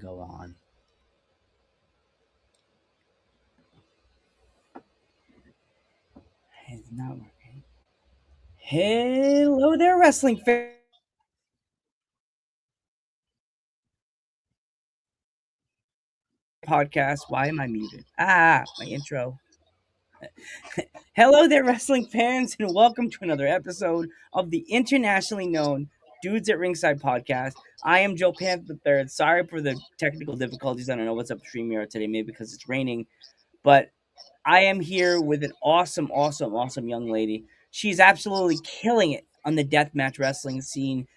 Go on. It's not working. Hello there, wrestling podcast. Why am I muted? My intro. Hello there, wrestling fans, and welcome to another episode of the internationally known Dudes at Ringside podcast. I am Joe Panther III. Sorry for the technical difficulties. I don't know what's up with StreamYard today, maybe because it's raining, but I am here with an awesome young lady. She's absolutely killing it on the deathmatch wrestling scene.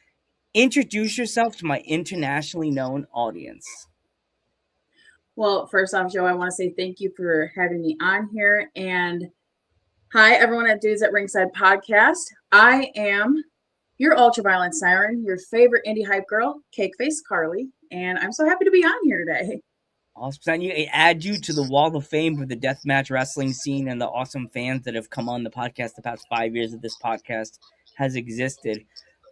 Introduce yourself to my internationally known audience. Well, first off, Joe, I want to say thank you for having me on here. And hi, everyone at Dudes at Ringside podcast. I am your ultraviolent siren, your favorite indie hype girl, Kakeface Karlee. And I'm so happy to be on here today. Awesome. You add you to the wall of fame for the deathmatch wrestling scene and the awesome fans that have come on the podcast the past 5 years that this podcast has existed.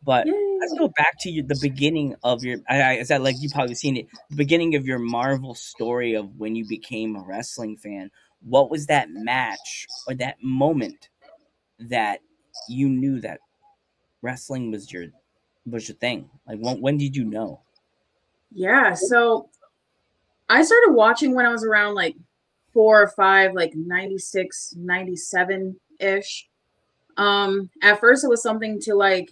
But let's Yay. go back to the beginning of your. I said like you probably seen it. The beginning of your Marvel story of when you became a wrestling fan. What was that match or that moment that you knew that wrestling was your thing? Like when did you know? Yeah, so I started watching when I was around like 4 or 5, like 96, 97 ish. At first, it was something to like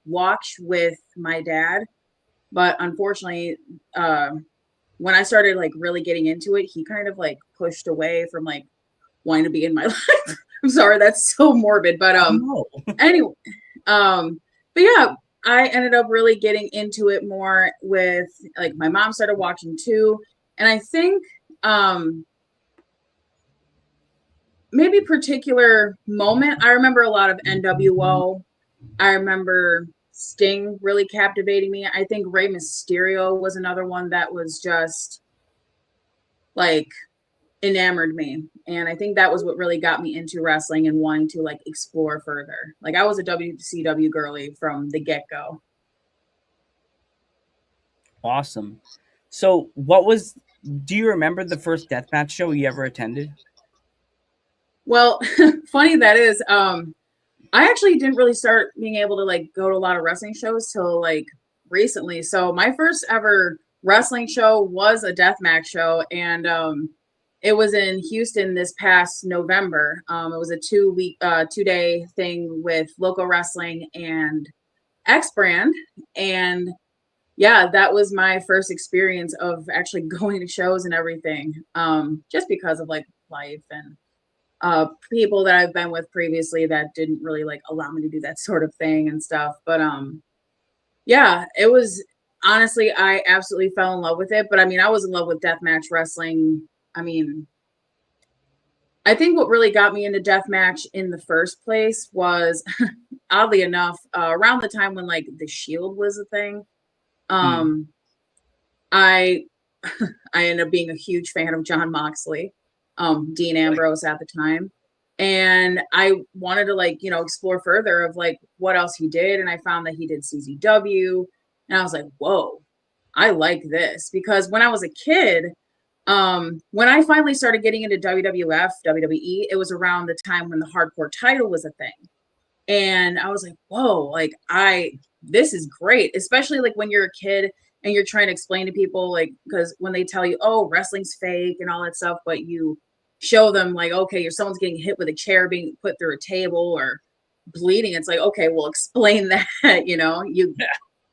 watch with my dad. But unfortunately, when I started like really getting into it, he kind of like pushed away from like wanting to be in my life. I'm sorry, that's so morbid, but Oh no. anyway, um, but yeah, I ended up really getting into it more with like my mom started watching too, and I think maybe particular moment. I remember a lot of NWO. I remember Sting really captivating me. I think Rey Mysterio was another one that was just like enamored me. And I think that was what really got me into wrestling and wanting to like explore further. Like I was a WCW girly from the get-go. Awesome. So, what was? Do you remember the first deathmatch show you ever attended? Well, funny that is, I actually didn't really start being able to like go to a lot of wrestling shows till like recently. So my first ever wrestling show was a deathmatch show, and it was in Houston this past November. It was a 2 week, 2 day thing with local wrestling and X Brand, and yeah, that was my first experience of actually going to shows and everything. Just because of like life and people that I've been with previously that didn't really like allow me to do that sort of thing and stuff. But yeah, it was honestly I absolutely fell in love with it. But I mean, I was in love with deathmatch wrestling. I mean, I think what really got me into deathmatch in the first place was oddly enough, around the time when like the Shield was a thing. Mm. Um, I I ended up being a huge fan of John Moxley, Dean Really? Ambrose at the time. And I wanted to like, explore further of like what else he did. And I found that he did CZW. And I was like, whoa, I like this. Because when I was a kid, when I finally started getting into WWF, WWE, it was around the time when the hardcore title was a thing. And I was like, whoa, like this is great, especially like when you're a kid and you're trying to explain to people, like, because when they tell you, oh, wrestling's fake and all that stuff, but you show them like, okay, someone's getting hit with a chair being put through a table or bleeding. It's like, okay, well, explain that, you, Yeah.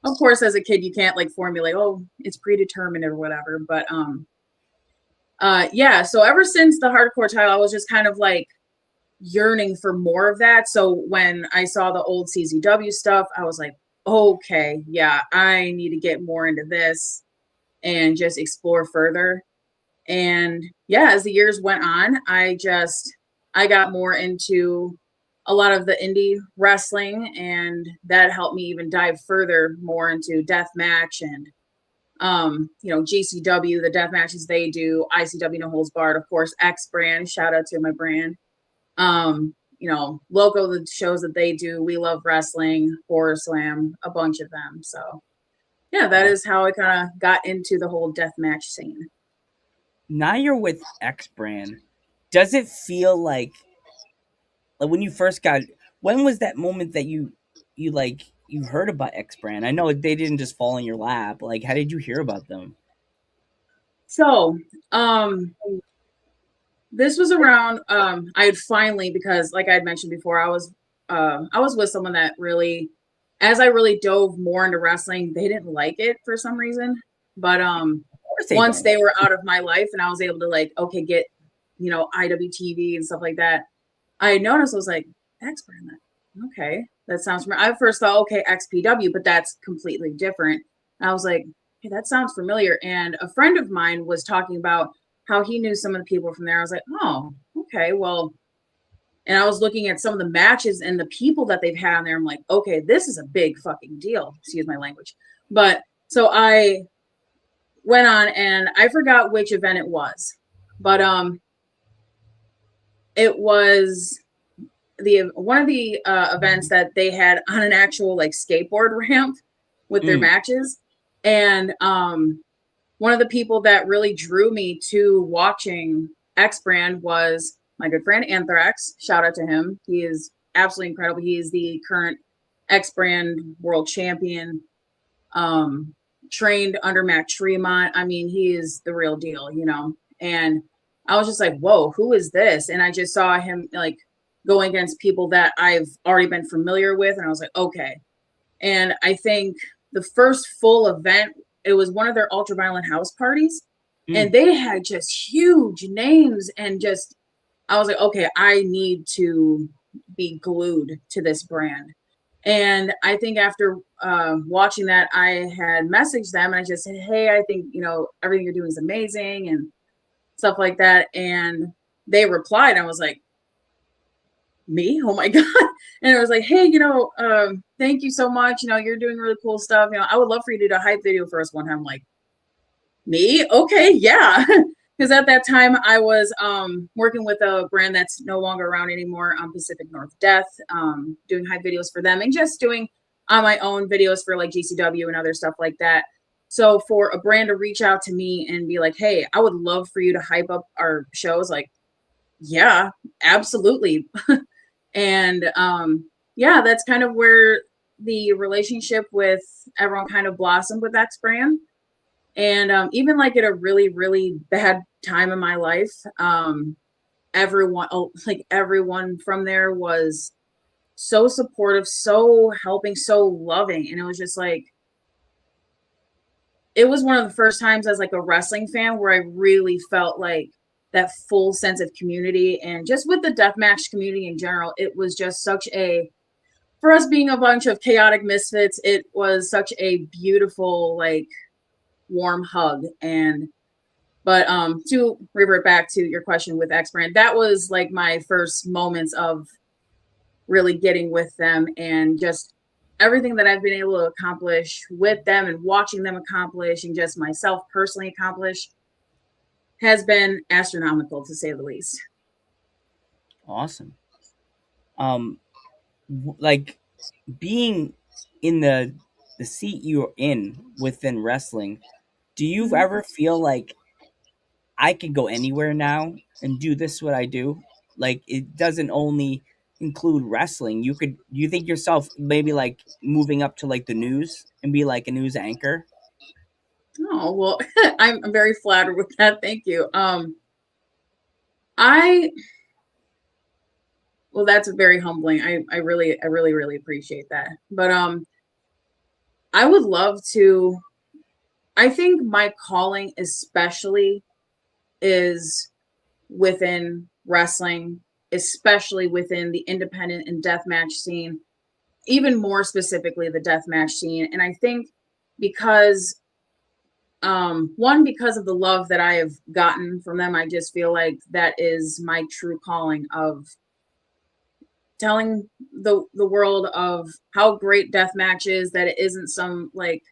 of course, as a kid, you can't like formulate, oh, it's predetermined or whatever. But yeah, so ever since the hardcore title, I was just kind of like yearning for more of that. So when I saw the old CZW stuff, I was like, okay, yeah, I need to get more into this and just explore further. And yeah, as the years went on, I got more into a lot of the indie wrestling, and that helped me even dive further more into death match and GCW, the death matches they do, ICW No Holds Barred, of course, X Brand, shout out to my brand. Local the shows that they do, We Love Wrestling, Horror Slam, a bunch of them. So yeah, that Awesome. is how I kind of got into the whole death match scene. Now you're with X brand. Does it feel like when you first got? When was that moment that you heard about X brand? I know they didn't just fall in your lap. Like, how did you hear about them? So, this was around I had finally, because like I had mentioned before, I was with someone that really, as I really dove more into wrestling, they didn't like it for some reason. But Of course they once don't. they were out of my life and I was able to like, okay, get, IWTV and stuff like that, I noticed, I was like, X brand, okay, that sounds familiar. I first thought, okay, XPW, but that's completely different. And I was like, hey, that sounds familiar. And a friend of mine was talking about how he knew some of the people from there. I was like, oh, okay, well, and I was looking at some of the matches and the people that they've had on there. I'm like, okay, this is a big fucking deal. Excuse my language. But so I went on and I forgot which event it was, but it was the one of the events that they had on an actual like skateboard ramp with their Mm, matches, and one of the people that really drew me to watching X Brand was my good friend Anthrax. Shout out to him. He is absolutely incredible. He is the current X Brand world champion. Um, Trained under Mac Tremont. I mean, he is the real deal, And I was just like, whoa, who is this? And I just saw him like going against people that I've already been familiar with. And I was like, okay. And I think the first full event, it was one of their ultraviolent house parties. And mm. they had just huge names and just, I was like, okay, I need to be glued to this brand. And I think after watching that, I had messaged them and I just said, hey, I think, everything you're doing is amazing and stuff like that. And they replied. I was like, me? Oh my God. And it was like, hey, thank you so much. You're doing really cool stuff. I would love for you to do a hype video for us one time. I'm like, me? Okay, yeah. Because at that time I was working with a brand that's no longer around anymore, Pacific North Death, doing hype videos for them and just doing on my own videos for like GCW and other stuff like that. So for a brand to reach out to me and be like, hey, I would love for you to hype up our shows, like, yeah, absolutely. And yeah, that's kind of where the relationship with everyone kind of blossomed with X brand. And even like at a really, really bad time in my life, everyone from there was so supportive, so helping, so loving. And it was just like, it was one of the first times as like a wrestling fan where I really felt like that full sense of community. And just with the deathmatch community in general, it was just such a, for us being a bunch of chaotic misfits, it was such a beautiful, like, warm hug. And but to revert back to your question with X brand, that was like my first moments of really getting with them, and just everything that I've been able to accomplish with them and watching them accomplish and just myself personally accomplish has been astronomical, to say the least. Awesome. Um, like being in the seat you're in within wrestling. Do you Mhm. ever feel like I can go anywhere now and do this what I do? Like it doesn't only include wrestling. You think yourself maybe like moving up to like the news and be like a news anchor? Oh well, I'm very flattered with that. Thank you. I well, that's very humbling. I really appreciate that. But I would love to. I think my calling, especially, is within wrestling, especially within the independent and deathmatch scene, even more specifically the deathmatch scene. And I think because one, because of the love that I have gotten from them, I just feel like that is my true calling of telling the world of how great deathmatch is, that it isn't some like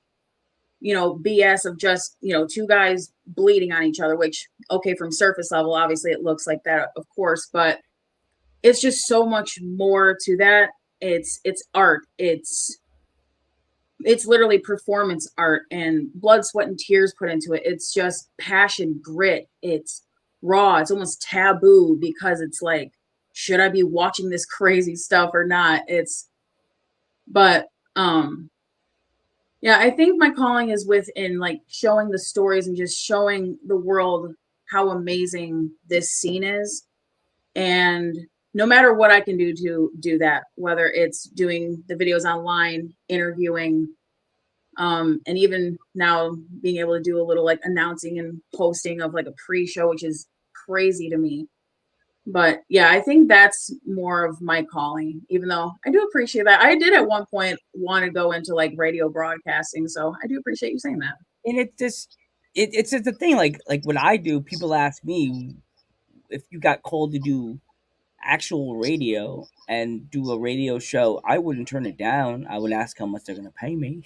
BS of just, two guys bleeding on each other, which, okay, from surface level, obviously it looks like that, of course, but it's just so much more to that. It's art. It's it's literally performance art and blood, sweat, and tears put into it. It's just passion, grit. It's raw. It's almost taboo because it's like, should I be watching this crazy stuff or not? But yeah, I think my calling is within like showing the stories and just showing the world how amazing this scene is. And no matter what I can do to do that, whether it's doing the videos online, interviewing, and even now being able to do a little like announcing and posting of like a pre-show, which is crazy to me. But yeah, I think that's more of my calling, even though I do appreciate that. I did at one point want to go into like radio broadcasting, so I do appreciate you saying that. And it's just the thing. Like what I do. People ask me if you got called to do actual radio and do a radio show, I wouldn't turn it down. I would ask how much they're going to pay me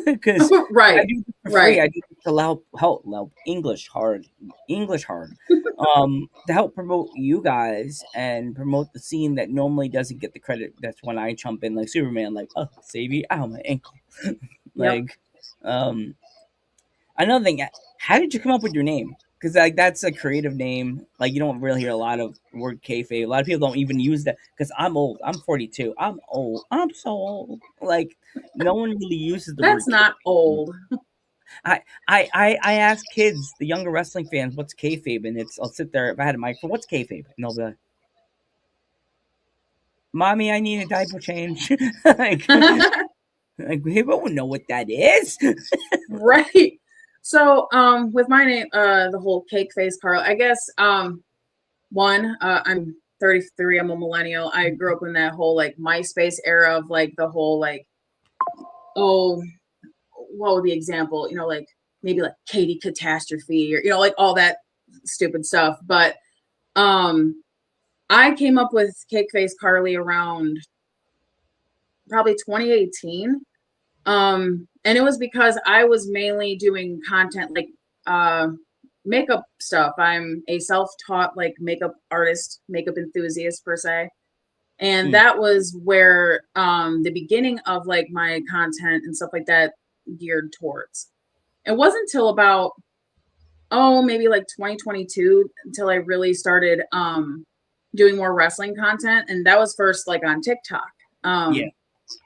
because I Right, do it for free. right. I do it to help English hard, to help promote you guys and promote the scene that normally doesn't get the credit. That's when I jump in like Superman, like, oh, save you, ow, my ankle. Yep. Like, um, another thing, how did you come up with your name? Because like that's a creative name. Like you don't really hear a lot of word kayfabe. A lot of people don't even use that. Because I'm old. I'm 42. I'm old. I'm so old. Like no one really uses the word That's not kayfabe. old. I ask kids, the younger wrestling fans, what's kayfabe, and I'll sit there if I had a microphone. What's kayfabe? And they'll be like, "Mommy, I need a diaper change." like people wouldn't know what that is. Right. So, with my name, the whole cake face Carl, I guess, I'm 33, I'm a millennial. I grew up in that whole like MySpace era of like the whole like, oh, what would the example? You know, like maybe like Katie Catastrophe or, you know, like all that stupid stuff. But, I came up with Cakeface Karlee around probably 2018. And it was because I was mainly doing content like makeup stuff. I'm a self-taught like makeup artist, makeup enthusiast per se. And Mm, that was where the beginning of like my content and stuff like that geared towards. It wasn't until about maybe like 2022 until I really started doing more wrestling content, and that was first like on TikTok. yeah.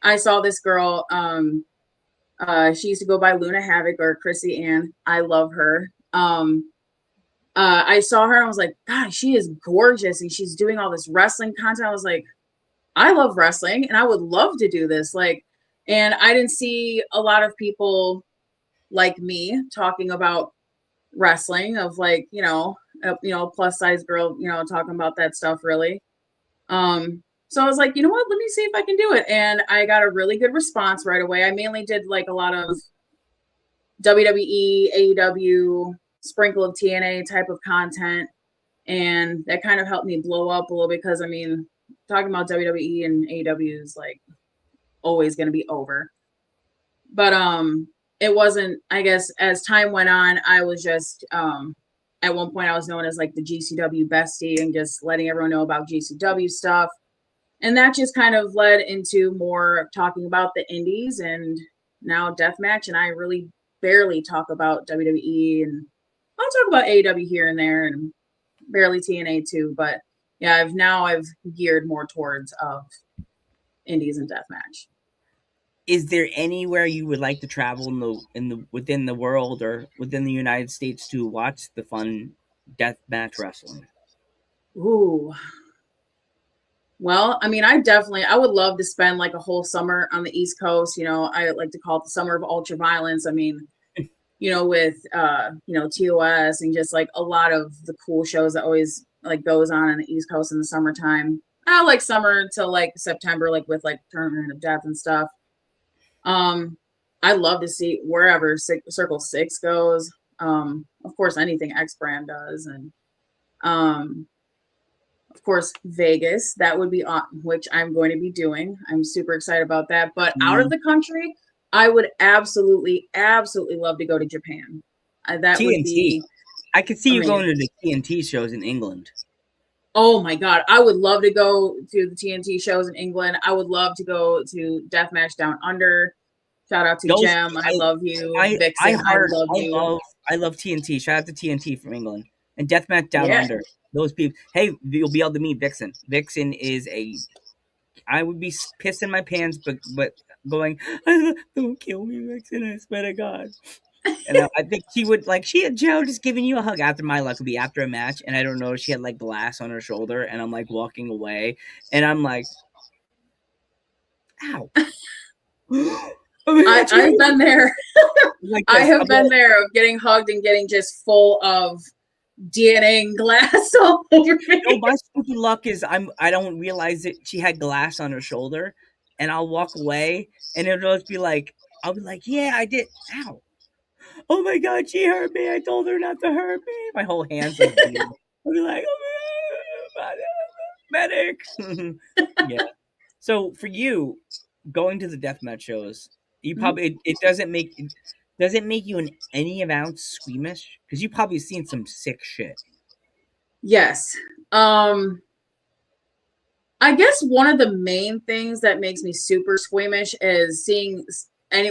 I saw this girl. She used to go by Luna Havoc or Chrissy Ann. I love her. I saw her and I was like, God, she is gorgeous, and she's doing all this wrestling content. I was like, I love wrestling, and I would love to do this. Like, and I didn't see a lot of people like me talking about wrestling of like, plus size girl, talking about that stuff really. So I was like, you know what? Let me see if I can do it. And I got a really good response right away. I mainly did like a lot of WWE, AEW, sprinkle of TNA type of content. And that kind of helped me blow up a little bit because I mean, talking about WWE and AEW is like always going to be over. But it wasn't, I guess, as time went on, I was just at one point I was known as like the GCW bestie and just letting everyone know about GCW stuff. And that just kind of led into more talking about the indies and now deathmatch. And I really barely talk about WWE, and I'll talk about AEW here and there and barely TNA too. But yeah, I've geared more towards indies and deathmatch. Is there anywhere you would like to travel in the within the world or within the United States to watch the fun death match wrestling? Ooh. Well, I mean, I would love to spend like a whole summer on the East Coast. You know, I like to call it the summer of ultra violence. I mean, with TOS and just like a lot of the cool shows that always like goes on the East Coast in the summertime. I like summer until like September, like with like Tournament of Death and stuff. I'd love to see wherever Circle Six goes. Of course, anything X Brand does, and of course Vegas. That would be which I'm going to be doing. I'm super excited about that. But out of Mm, the country, I would absolutely, absolutely love to go to Japan. That would TNT. be I could see you amazing. going to the TNT shows in England. Oh my God. I would love to go to the TNT shows in England. I would love to go to Deathmatch Down Under Shout out to Those Jem. I love you. I Vixen. I heart love you. I love TNT. Shout out to TNT from England and Deathmatch Down Yeah. Under. Those people. Hey, you'll be able to meet Vixen. Vixen is a. I would be pissing my pants, but going, don't kill me, Vixen. I swear to God. And I think she would like she had Joe just giving you a hug after my luck would be after a match, and I don't know she had like glass on her shoulder, and I'm like walking away, and I'm like, ow. I mean, I've been there. like I this. have I'm been like, there of getting hugged and getting just full of DNA and glass all over no, me. my stupid luck is I don't realize that she had glass on her shoulder, and I'll walk away, and it'll just be like I'll be like, yeah, I did. Ow. Oh my God, she hurt me. I told her not to hurt me. My whole hand's like bleeding. I'll be like, oh my God, medic. Yeah. So for you, going to the deathmatch shows, you Mhm. probably it doesn't make you an any amount squeamish because you probably seen some sick shit. Yes. Um, I guess one of the main things that makes me super squeamish is seeing any.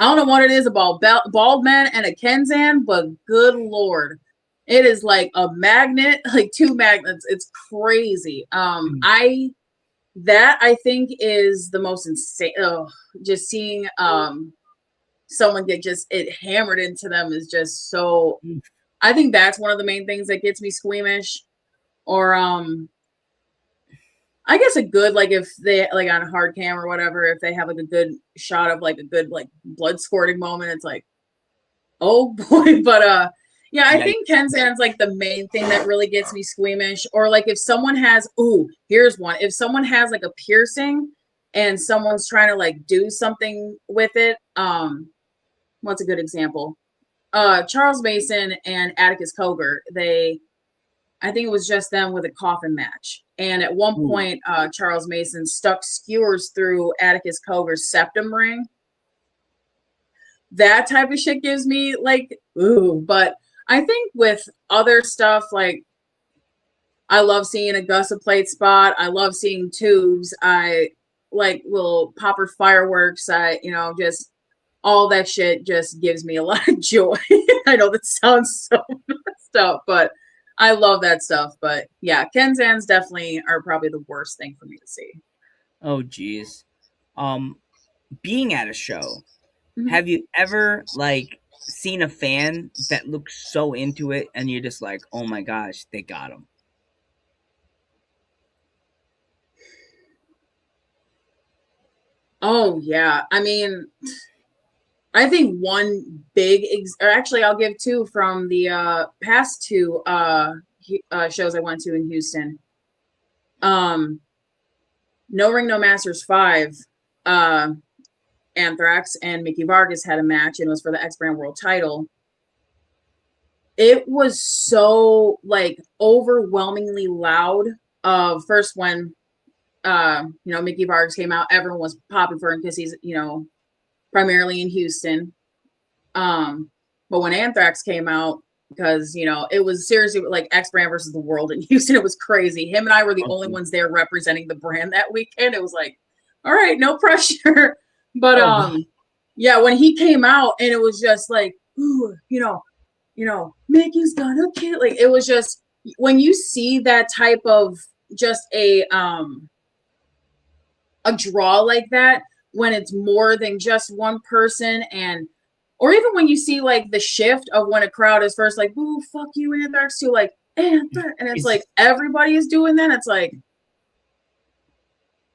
I don't know what it is about bald men and a Kenzan, but good lord, it is like a magnet, like two magnets. It's crazy. Mm. I think is the most insane. Oh, just seeing someone get just it hammered into them is just so. Mm. I think that's one of the main things that gets me squeamish. Or I guess a good like if they like on a hard cam or whatever, if they have like a good shot of like a good like blood squirting moment, it's like, oh boy. But yeah, I Yikes. think Kenzan's like the main thing that really gets me squeamish. Or like if someone has here's one. If someone has like a piercing and someone's trying to like do something with it, what's a good example? Charles Mason and Atticus Cogar, I think it was just them with a coffin match. And at one Ooh. point, Charles Mason stuck skewers through Atticus Cogar's septum ring. That type of shit gives me like, ooh. But I think with other stuff, like I love seeing a Gussa plate spot. I love seeing tubes. I like little popper fireworks. Just all that shit just gives me a lot of joy. I know that sounds so messed up, but I love that stuff. But yeah, Kenzans definitely are probably the worst thing for me to see. Oh geez. Um, being at a show, Mhm. have you ever like seen a fan that looks so into it, and you're just like, oh my gosh, they got him. Oh yeah, I mean, I think one big, or actually, I'll give two from the past two shows I went to in Houston. Um, No Ring No Masters 5, uh, Anthrax and Mickey Vargas had a match, and it was for the X Brand World Title. It was so like overwhelmingly loud. First when Mickey Vargas came out, everyone was popping for him because he's primarily in Houston. But when Anthrax came out, because it was seriously like X Brand versus the world in Houston, it was crazy. Him and I were the only Okay. ones there representing the brand that weekend. It was like, all right, no pressure. But Oh god. yeah, when he came out and it was just like, ooh, Mickey's gonna kill. Like it was just when you see that type of just a draw like that, when it's more than just one person, and or even when you see like the shift of when a crowd is first like, ooh, fuck you, Anthrax, to like Anthrax, and it's like everybody is doing that. It's like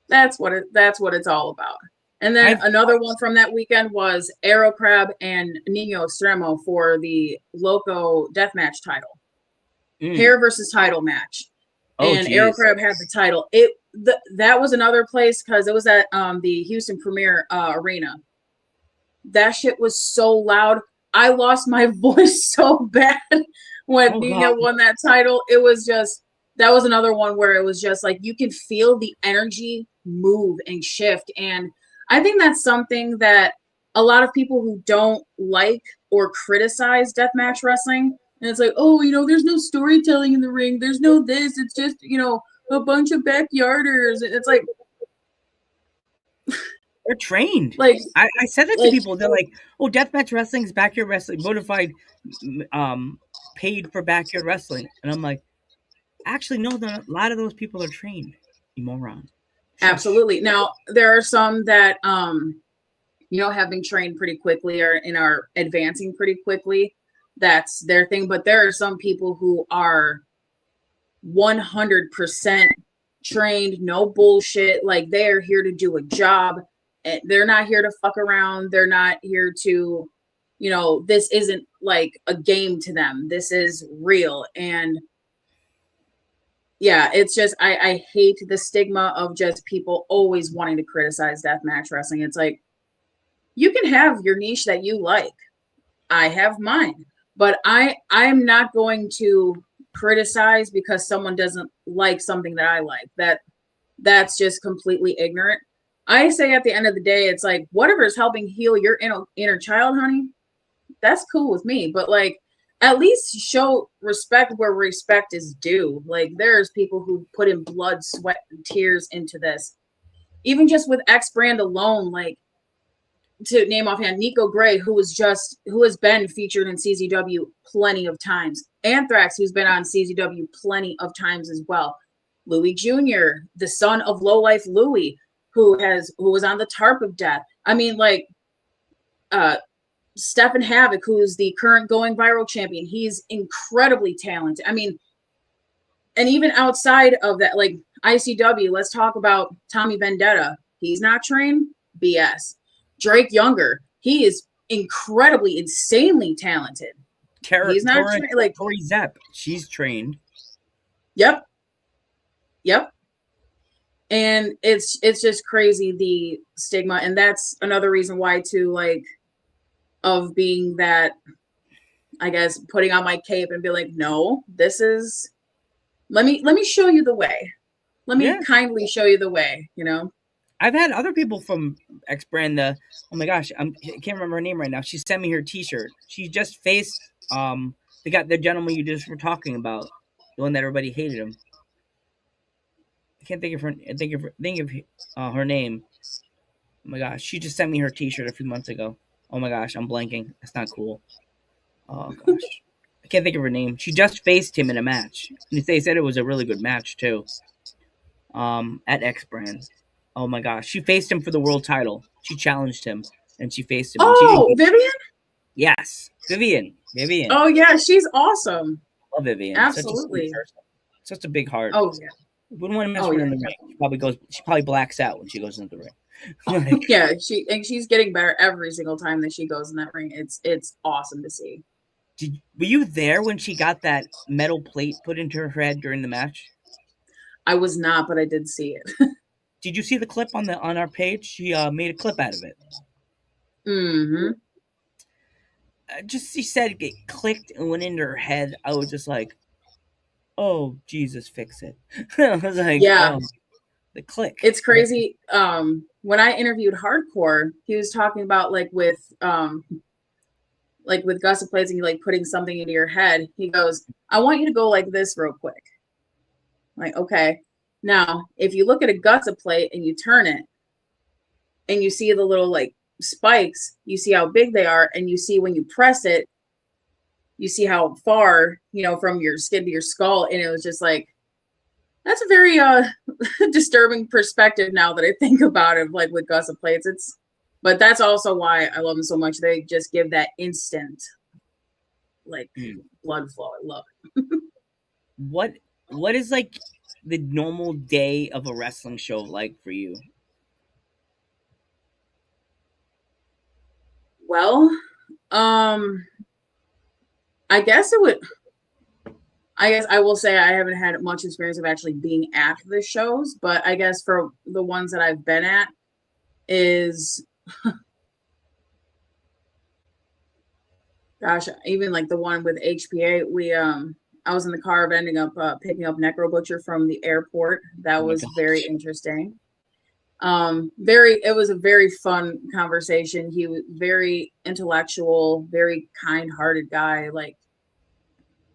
that's what it's all about. And then I've another one from that weekend was Aero Crab and Nino Extremo for the Loco Deathmatch title, mm, hair versus title match. oh And Aero geez. Crab had the title. That was another place because it was at the Houston Premier Arena. That shit was so loud. I lost my voice so bad when Oh Nina god. won that title. It was just that was another one where it was just like you can feel the energy move and shift. And I think that's something that a lot of people who don't like or criticize deathmatch wrestling, and it's like, oh, there's no storytelling in the ring. There's no this. It's just, a bunch of backyarders. It's like They're trained. Like, I said that to like people. They're like, "Oh, deathmatch wrestling is backyard wrestling, modified, paid for backyard wrestling," and I'm like, actually, no. A lot of those people are trained. You moron. Shush. absolutely. Now there are some that have been trained pretty quickly or and are advancing pretty quickly. That's their thing. But there are some people who are 100% trained, no bullshit. Like they are here to do a job. And they're not here to fuck around. They're not here to, this isn't like a game to them. This is real. And yeah, it's just I hate the stigma of just people always wanting to criticize deathmatch wrestling. It's like you can have your niche that you like. I have mine, but I'm not going to criticize because someone doesn't like something that I like. That's just completely ignorant. I say at the end of the day, it's like whatever is helping heal your inner child, honey, that's cool with me. But like, at least show respect where respect is due. Like, there's people who put in blood, sweat, and tears into this. Even just with X Brand alone, like to name offhand, Nico Gray, who has been featured in CZW plenty of times. Anthrax, who's been on CZW plenty of times as well. Louis Jr., the son of Lowlife Louis, who was on the tarp of death. I mean, like Stephen Havoc, who's the current going viral champion. He's incredibly talented. I mean, and even outside of that, like ICW, let's talk about Tommy Vendetta. He's not trained. BS. Drake Younger, he is incredibly, insanely talented. He's not trained. Like Tori Zepp, she's trained. Yep. And it's just crazy, the stigma, and that's another reason why too, like, of being that, I guess, putting on my cape and be like, no, this is, let me show you the way. Let me kindly show you the way, I've had other people from X Brand. Oh my gosh, I can't remember her name right now. She sent me her T-shirt. She just faced the gentleman you just were talking about, the one that everybody hated him. I can't think of her name. Oh my gosh, she just sent me her T-shirt a few months ago. Oh my gosh, I'm blanking. That's not cool. Oh gosh, I can't think of her name. She just faced him in a match, and they said it was a really good match too. At X Brand. Oh my gosh, she faced him for the world title. She challenged him, and she faced him. Oh, Vivian? Yes, Vivian. Oh yeah, she's awesome. Love Vivian. Absolutely. Such a big heart. Oh yeah. Wouldn't want to mess with her in the ring. She probably blacks out when she goes into the ring. Yeah, she's getting better every single time that she goes in that ring. It's awesome to see. Were you there when she got that metal plate put into her head during the match? I was not, but I did see it. Did you see the clip on our page? She made a clip out of it. Mm-hmm. She said it clicked and went into her head. I was just like, "Oh Jesus, fix it!" I was like, "Yeah, the click." It's crazy. When I interviewed Hardcore, he was talking about like with gusset plates and you like putting something into your head. He goes, "I want you to go like this real quick." I'm like, okay. Now, if you look at a gusset plate and you turn it, and you see the little like spikes, you see how big they are, and you see when you press it, you see how far, from your skin to your skull. And it was just like, that's a very disturbing perspective now that I think about it, like with gusset plates. But that's also why I love them so much. They just give that instant like blood flow. I love it. What is like the normal day of a wrestling show like for you? Well, I guess I will say I haven't had much experience of actually being at the shows, but I guess for the ones that I've been at is, gosh, even like the one with HPA, I was in the car of ending up picking up Necro Butcher from the airport. That was very interesting. It was a very fun conversation. He was very intellectual, very kind-hearted guy, like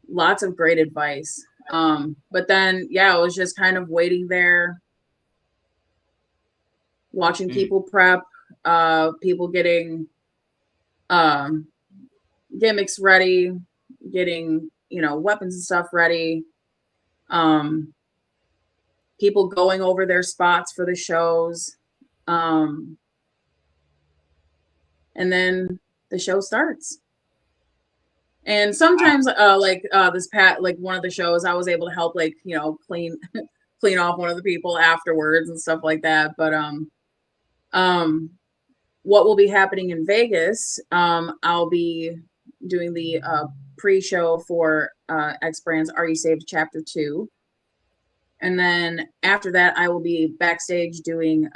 lots of great advice. But then, yeah, I was just kind of waiting there, watching people prep, people getting gimmicks ready, getting, weapons and stuff ready, people going over their spots for the shows, and then the show starts. And sometimes, like one of the shows, I was able to help, like, clean clean off one of the people afterwards and stuff like that. But what will be happening in Vegas? I'll be doing the pre-show for X Brands Are You Saved Chapter 2. And then after that, I will be backstage doing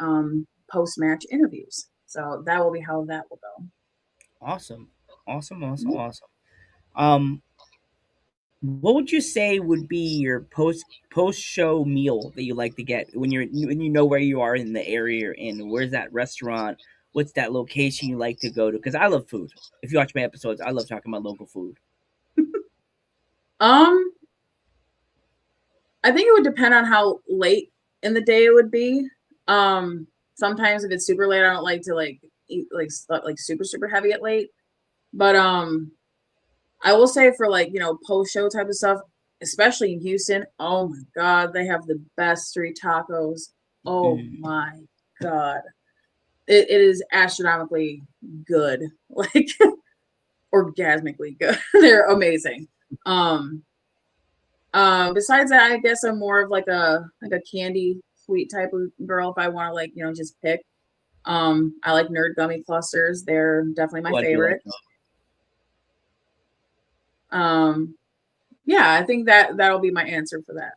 post-match interviews. So that will be how that will go. Awesome. Awesome. What would you say would be your post show meal that you like to get when you know where you are in the area you're in? Where's that restaurant? What's that location you like to go to? Because I love food. If you watch my episodes, I love talking about local food. I think it would depend on how late in the day it would be. Sometimes if it's super late, I don't like to like eat like super heavy at late. But I will say for like, post show type of stuff, especially in Houston, oh my God, they have the best street tacos. Oh my God. It is astronomically good, like orgasmically good. They're amazing. Besides that, I guess I'm more of like a candy sweet type of girl if I want to, like, just pick. I like Nerd Gummy Clusters. They're definitely my favorite. Yeah, I think that'll be my answer for that.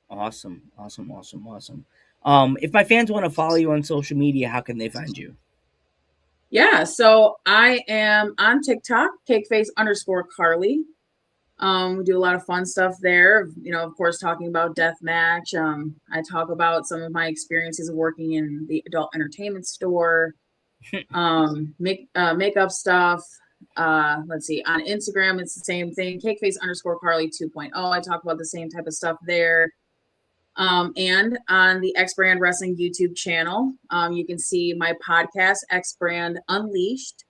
Awesome. If my fans want to follow you on social media, how can they find you? Yeah, so I am on TikTok, Kakeface_Karlee. We do a lot of fun stuff there. Of course, talking about deathmatch. I talk about some of my experiences of working in the adult entertainment store, makeup stuff. Let's see. On Instagram, it's the same thing. Kakeface_Karlee 2.0. I talk about the same type of stuff there. And on the X Brand Wrestling YouTube channel, you can see my podcast, X Brand Unleashed.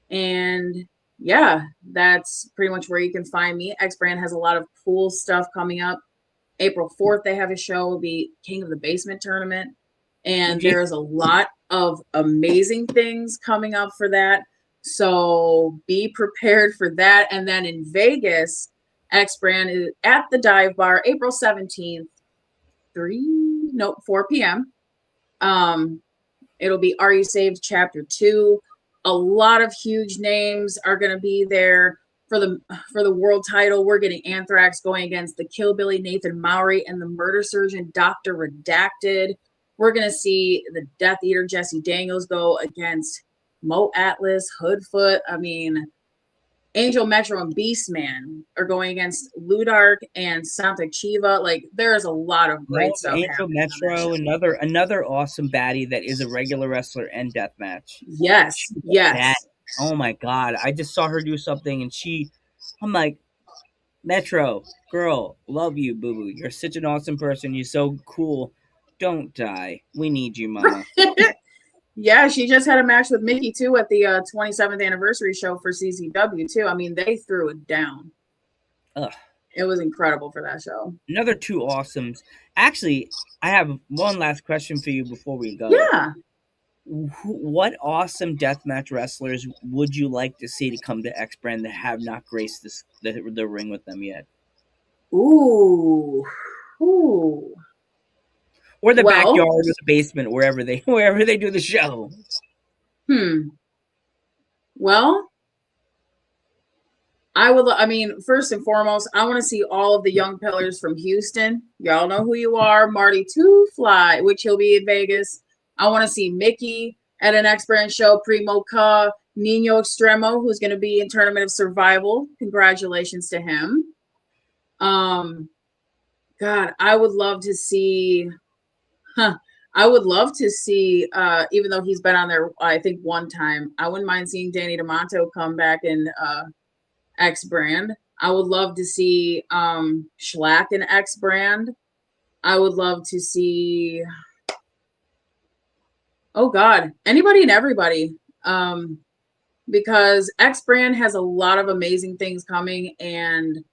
And yeah, that's pretty much where you can find me. X Brand has a lot of cool stuff coming up. April 4th, they have a show, the King of the Basement tournament. And there's a lot of amazing things coming up for that. So be prepared for that. And then in Vegas, X Brand is at the Dive Bar, April 17th, 4 p.m. It'll be Are You Saved Chapter 2. A lot of huge names are going to be there for the world title. We're getting Anthrax going against the Killbilly Nathan Mowry and the Murder Surgeon Dr. Redacted. We're going to see the Death Eater Jesse Daniels go against Mo Atlas, Hoodfoot. I mean, Angel Metro and Beastman are going against Ludark and Santa Chiva. Like, there's a lot of great stuff. Angel Metro, another awesome baddie that is a regular wrestler and deathmatch. Yes. Oh my God, I just saw her do something, and I'm like, Metro girl, love you, boo boo. You're such an awesome person. You're so cool. Don't die. We need you, mama. Yeah, she just had a match with Mickey too at the 27th anniversary show for CZW too. I mean, they threw it down. Ugh. It was incredible for that show. Another two awesomes. Actually, I have one last question for you before we go. Yeah. What awesome deathmatch wrestlers would you like to see to come to X Brand that have not graced the ring with them yet? Ooh. Or the backyard or the basement, wherever they do the show. Well, first and foremost, I want to see all of the young pillars from Houston. Y'all know who you are. Marty Two Fly, which he'll be in Vegas. I want to see Mickey at an X Brand show. Primo Ka, Nino Extremo, who's going to be in Tournament of Survival. Congratulations to him. God, I would love to see. Even though he's been on there, I think one time, I wouldn't mind seeing Danny DeMonto come back in X Brand. I would love to see Schlack in X Brand. I would love to see. Oh God, anybody and everybody. Because X brand has a lot of amazing things coming, and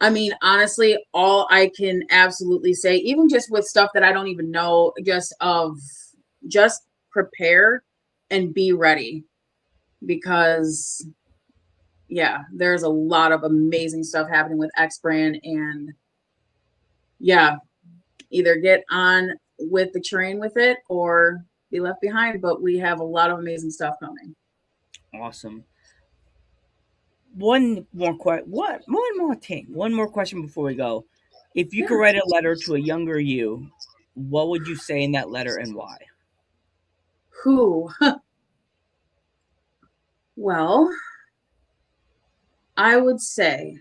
I mean, honestly, all I can absolutely say, even just with stuff that I don't even know, just prepare and be ready, because yeah, there's a lot of amazing stuff happening with X brand, and yeah, either get on with the train with it or be left behind. But we have a lot of amazing stuff coming. Awesome. One more question before we go. If you could Yeah. write a letter to a younger you, what would you say in that letter and why? Who? Well, I would say,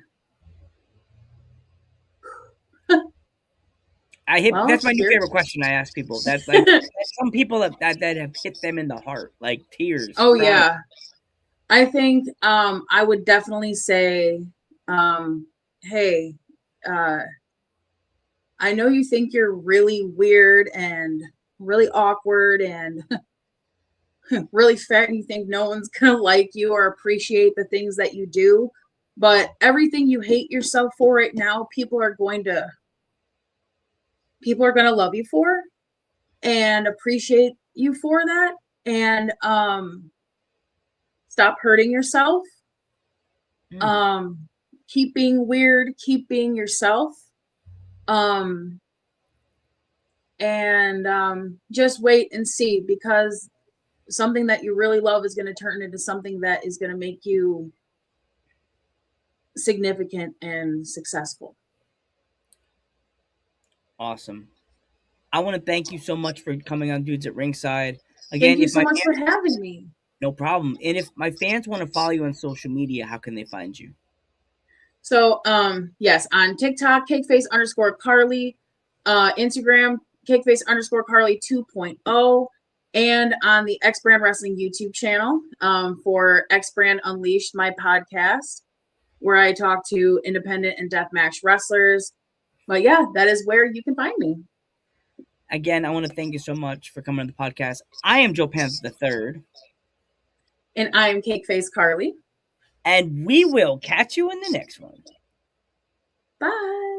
well, That's my new here. favorite question I ask people. That's like some people that have hit them in the heart, like tears, Oh crying. yeah. I think I would definitely say, hey, uh, I know you think you're really weird and really awkward and really fat, and you think no one's gonna like you or appreciate the things that you do. But everything you hate yourself for right now, people are gonna love you for and appreciate you for that. And stop hurting yourself. Mm, Um, keep being weird, keep being yourself. Um, and just wait and see, because something that you really love is going to turn into something that is going to make you significant and successful. awesome. I want to thank you so much for coming on Dudes at Ringside. Thank Again, you if so my much for fans, having me. no problem. And if my fans want to follow you on social media, how can they find you? So, yes, on TikTok, Kakeface underscore Karlee, Instagram, Kakeface underscore Karlee 2.0, and on the X Brand Wrestling YouTube channel, for X Brand Unleashed, my podcast, where I talk to independent and deathmatch wrestlers. But yeah, that is where you can find me. Again, I want to thank you so much for coming on the podcast. I am Joe Panther the Third, And I am Cakeface Karlee. and we will catch you in the next one. Bye.